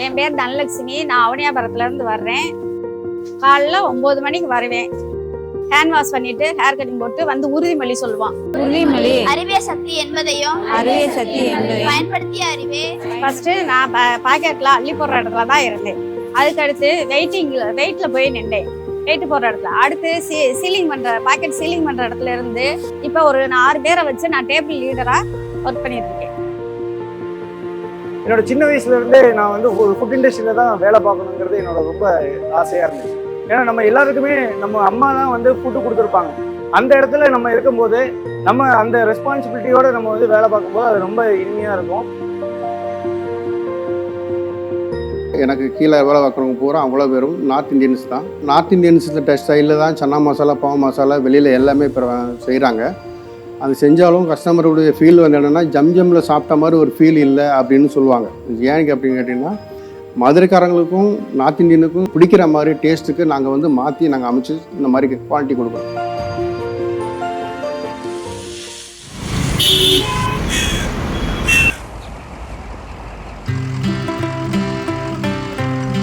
என் பேர் தனலட்சுமி. நான் அவனியாபுரத்துல இருந்து வர்றேன். காலைல 9 மணிக்கு வருவேன். ஹேண்ட் வாஷ் பண்ணிட்டு ஹேர் கட்டிங் போட்டு வந்து உறுதிமொழி சொல்லுவான். உறுதிமொழி அறிவே சக்தி என்பதையும் பயன்படுத்திய அறிவே. ஃபர்ஸ்ட் நான் பாக்கெட்ல அள்ளி போடுற இடத்துல தான் இருந்தேன். அதுக்கடுத்து வெயிட்ல போய் நின்றேன். வெயிட் போடுற இடத்துல அடுத்து சீலிங் பண்ற பாக்கெட் சீலிங் பண்ற இடத்துல இருந்து இப்போ நான் 6 பேரை வச்சு நான் டேபிள் லீடரா ஒர்க் பண்ணிட்டு இருக்கேன். என்னோட சின்ன வயசுல இருந்தே நான் வந்து ஒரு ஃபுட் இண்டஸ்ட்ரியில தான் வேலை பார்க்கணுங்கிறது என்னோட ரொம்ப ஆசையா இருந்துச்சு. ஏன்னா நம்ம எல்லாருக்குமே நம்ம அம்மா தான் வந்து ஃபுட்டு கொடுத்துருப்பாங்க. அந்த இடத்துல நம்ம இருக்கும்போது நம்ம அந்த ரெஸ்பான்சிபிலிட்டியோட நம்ம வந்து வேலை பார்க்கும்போது அது ரொம்ப இனிமையா இருக்கும். எனக்கு கீழே வேலை பார்க்குறவங்க பூரா அவ்வளோ பேரும் நார்த் இந்தியன்ஸ் தான். நார்த் இந்தியன்ஸ் ஸ்டைலில் தான் சன்னா மசாலா பாவ மசாலா வெளியில் எல்லாமே இப்போ செய்கிறாங்க. அது செஞ்சாலும் கஸ்டமருடைய ஃபீல் வந்து என்னென்னா ஜம்ஜம்மில் சாப்பிட்ட மாதிரி ஒரு ஃபீல் இல்லை அப்படின்னு சொல்லுவாங்க. ஏன்னு அப்படின்னு கேட்டிங்கன்னா மதுரைக்காரங்களுக்கும் நார்த் இந்தியனுக்கும் பிடிக்கிற மாதிரி டேஸ்ட்டுக்கு நாங்கள் வந்து மாற்றி நாங்கள் அமைச்சு இந்த மாதிரி குவாலிட்டி கொடுக்குறோம்.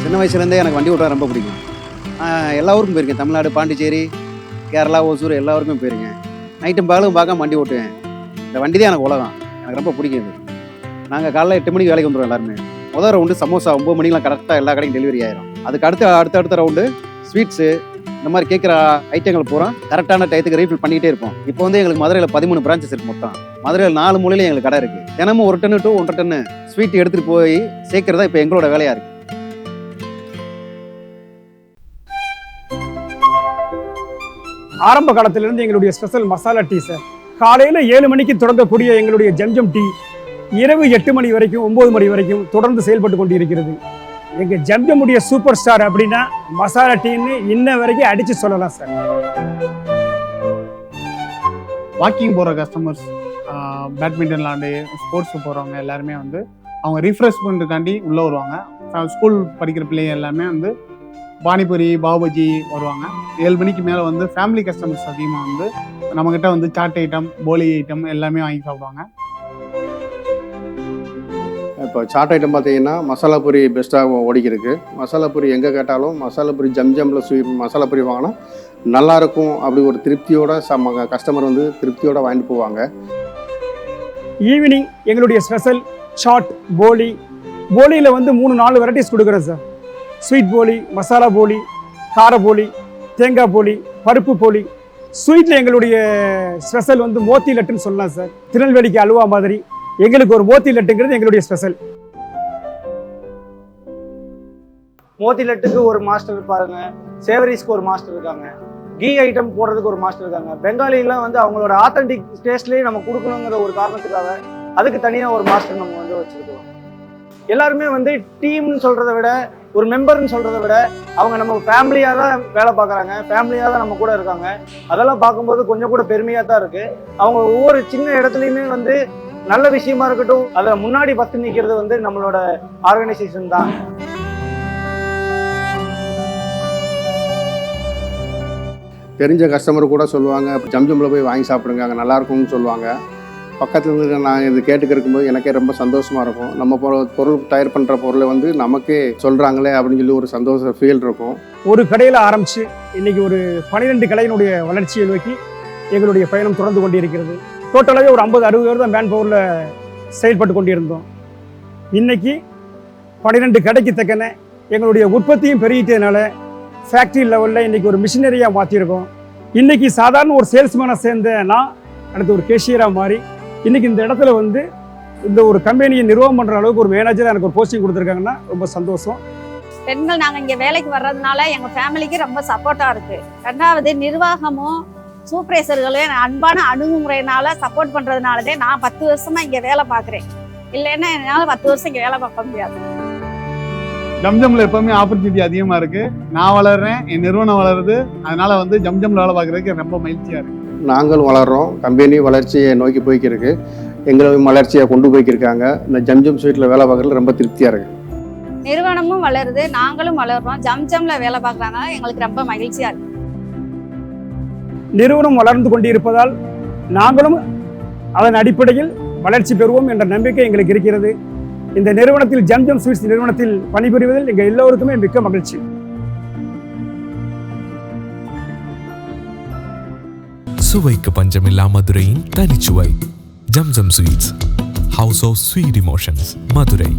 சின்ன வயசுலேருந்தே எனக்கு வண்டி ஓட்ட ரொம்ப பிடிக்கும். எல்லா ஊருக்கும் போயிருக்கேன். தமிழ்நாடு, பாண்டிச்சேரி, கேரளா, ஓசூர் எல்லா ஊருக்கும் போயிருக்கேன். நைட்டும் பகலும் பார்க்க வண்டி ஓட்டுவேன். இந்த வண்டி தான் எனக்கு உலகம். எனக்கு ரொம்ப பிடிக்குது. நாங்கள் காலைல 8 மணிக்கு வேலைக்கு வந்துடுவோம். எல்லாருமே முதல் ரவுண்டு சமோசா 9 மணிக்கெலாம் கரெக்டாக எல்லா கடைக்கும் டெலிவரி ஆயிரும். அதுக்கு அடுத்த ரவுண்டு ஸ்வீட்ஸு இந்த மாதிரி கேட்குற ஐட்டங்கள் பூரா கரெக்டான டயத்துக்கு ரீஃபில் பண்ணிக்கிட்டே இருப்போம். இப்போ வந்து எங்களுக்கு மதுரையில் 13 பிரான்ச்சஸ் இருக்குது. மொத்தம் மதுரையில் 4 மூலையிலும் எங்களுக்கு கடை இருக்குது. தினமும் 1 டன் to 1.5 டன் ஸ்வீட் எடுத்துகிட்டு போய் சேர்க்கிறதா இப்போ எங்களோட வேலையாக இருக்குது. ஆரம்ப காலத்திலிருந்து எங்களுடைய ஸ்பெஷல் மசாலா டீ சார். காலையில் 7 மணிக்கு தொடங்கக்கூடிய எங்களுடைய ஜம்ஜம் டீ இரவு 8 மணி வரைக்கும் 9 மணி வரைக்கும் தொடர்ந்து செயல்பட்டு கொண்டு இருக்கிறது. எங்கள் ஜம்ஜமுடைய சூப்பர் ஸ்டார் அப்படின்னா மசாலா டீன்னு இன்ன வரைக்கும் அடித்து சொல்லலாம் சார். வாக்கிங் போகிற கஸ்டமர்ஸ், பேட்மிண்டன் விளாண்டு ஸ்போர்ட்ஸ் போகிறவங்க எல்லாருமே வந்து அவங்க ரீஃப்ரெஷ் பண்ணுறதுக்காண்டி உள்ளே வருவாங்க. ஸ்கூல் படிக்கிற பிள்ளைங்க எல்லாமே வந்து பானிபூரி, பாபுஜி வருவாங்க. 7 மணிக்கு மேலே வந்து ஃபேமிலி கஸ்டமர்ஸ் அதிகமாக வந்து நம்மக்கிட்ட வந்து சாட் ஐட்டம், போலி ஐட்டம் எல்லாமே வாங்கி சாப்பிடுவாங்க. இப்போ சாட் ஐட்டம் பார்த்தீங்கன்னா மசாலா பூரி பெஸ்ட்டாக ஓடிக்கிருக்கு. மசாலா பூரி எங்கே கேட்டாலும் மசாலா பூரி ஜம்ஜம்மில் மசாலா பூரி வாங்கினா நல்லாயிருக்கும் அப்படி ஒரு திருப்தியோட கஸ்டமர் வந்து திருப்தியோடு வாங்கிட்டு போவாங்க. ஈவினிங் எங்களுடைய ஸ்பெஷல் சாட் போலியில் வந்து 3-4 வெரைட்டிஸ் கொடுக்குறேன் சார். ஸ்வீட் போலி, மசாலா போலி, கார போலி, தேங்காய் போலி, பருப்பு போலி. ஸ்வீட்டில் எங்களுடைய ஸ்பெஷல் வந்து மோத்தி லட்டுன்னு சொல்லலாம் சார். திருநெல்வேலிக்கு அல்வா மாதிரி எங்களுக்கு ஒரு மோத்தி லட்டுங்கிறது எங்களுடைய ஸ்பெஷல். மோத்தி லட்டுக்கு ஒரு மாஸ்டர் இருப்பாருங்க, சேவரிஸ்க்கு ஒரு மாஸ்டர் இருக்காங்க, கீ ஐட்டம் போடுறதுக்கு ஒரு மாஸ்டர் இருக்காங்க. பெங்காலிலாம் வந்து அவங்களோட ஆத்தென்டிக் டேஸ்ட்லேயே நம்ம கொடுக்கணுங்கிற ஒரு காரணத்துக்காக அதுக்கு தனியாக ஒரு மாஸ்டர் நம்ம வந்து வச்சுருக்கோம். எல்லாருமே வந்து டீம்னு சொல்கிறத விட ஒரு மெம்பர்னு சொல்கிறத விட அவங்க நம்ம ஃபேமிலியாக தான் வேலை பார்க்குறாங்க, ஃபேமிலியாக தான் நம்ம கூட இருக்காங்க. அதெல்லாம் பார்க்கும்போது கொஞ்சம் கூட பெருமையாக தான் இருக்குது. அவங்க ஒவ்வொரு சின்ன இடத்துலையுமே வந்து நல்ல விஷயமா இருக்கட்டும், அதை முன்னாடி பத்து நிற்கிறது வந்து நம்மளோட ஆர்கனைசேஷன் தான். தெரிஞ்ச கஸ்டமர் கூட சொல்லுவாங்க ஜம்ஜம்மில் போய் வாங்கி சாப்பிடுங்க, அங்கே நல்லாயிருக்கும்னு சொல்லுவாங்க. பக்கத்தில் இருந்து நான் இது கேட்டுக்கிறக்கும்போது எனக்கே ரொம்ப சந்தோஷமாக இருக்கும். நம்ம பொருள் தயார் பண்ணுற பொருளை வந்து நமக்கே சொல்கிறாங்களே அப்படின்னு சொல்லி ஒரு சந்தோஷ ஃபீல் இருக்கும். ஒரு கடையில் ஆரம்பித்து இன்றைக்கி ஒரு 12 கடையினுடைய வளர்ச்சியை நோக்கி எங்களுடைய பயணம் தொடர்ந்து கொண்டு இருக்கிறது. டோட்டலாகவே ஒரு 50-60 பேர் தான் மேன் பவரில் செயல்பட்டு கொண்டிருந்தோம். இன்றைக்கி 12 கடைக்கு தக்கன எங்களுடைய உற்பத்தியும் பெருகிட்டதுனால ஃபேக்ட்ரி லெவலில் இன்றைக்கி ஒரு மிஷினரியாக மாற்றிருக்கோம். இன்றைக்கி சாதாரண ஒரு சேல்ஸ்மேனாக சேர்ந்த நான் அடுத்து ஒரு கேஷியராக மாறி இன்றைக்கி இந்த இடத்துல வந்து இந்த ஒரு கம்பெனியை நிர்வாகம் பண்ணுற அளவுக்கு ஒரு மேனேஜராக எனக்கு ஒரு போஸ்டிங் கொடுத்துருக்காங்கன்னா ரொம்ப சந்தோஷம். பெண்கள் நாங்கள் இங்கே வேலைக்கு வர்றதுனால எங்கள் ஃபேமிலிக்கு ரொம்ப சப்போர்ட்டாக இருக்குது. ரெண்டாவது நிர்வாகமும் சூப்பர்வைசர்களும் அன்பான அணுகுமுறையினால சப்போர்ட் பண்ணுறதுனாலதே நான் 10 வருஷமாக இங்கே வேலை பார்க்குறேன். இல்லைன்னா என்னால் 10 வருஷம் இங்கே வேலை பார்க்க முடியாது. ஜம்ஜம்ல எப்பவுமே ஆப்பர்ச்சுனிட்டி அதிகமாக இருக்குது. நான் வளர்றேன், என் நிறுவனம் வளருது. அதனால வந்து ஜம்ஜம்ல வேலை பார்க்குறதுக்கு ரொம்ப மகிழ்ச்சியாக இருக்குது. நாங்களும் வளர்கிறோம், கம்பெனி வளர்ச்சியை நோக்கி போய்க்கிருக்கு, எங்களும் வளர்ச்சியை கொண்டு போய்க்கிருக்காங்க. இந்த ஜம்ஜம் ஸ்வீட்டில் வேலை பார்க்குறது ரொம்ப திருப்தியாக இருக்குது. நிறுவனமும் வளருது, நாங்களும் வளர்றோம். ஜம்ஜம்ல வேலை பார்க்குறாங்க, எங்களுக்கு ரொம்ப மகிழ்ச்சியா இருக்கு. நிறுவனம் வளர்ந்து கொண்டிருப்பதால் நாங்களும் அதன் அடிப்படையில் வளர்ச்சி பெறுவோம் என்ற நம்பிக்கை எங்களுக்கு இருக்கிறது. இந்த நிறுவனத்தில் ஜம்ஜம் ஸ்வீட்ஸ் நிறுவனத்தில் பணிபுரிவதில் எங்கள் எல்லோருக்குமே மிக்க மகிழ்ச்சி. சுவைக்கு பஞ்சமில்லா மதுரையின் தனிச்சுவை Jamjam sweets, house of sweet emotions, Madurai.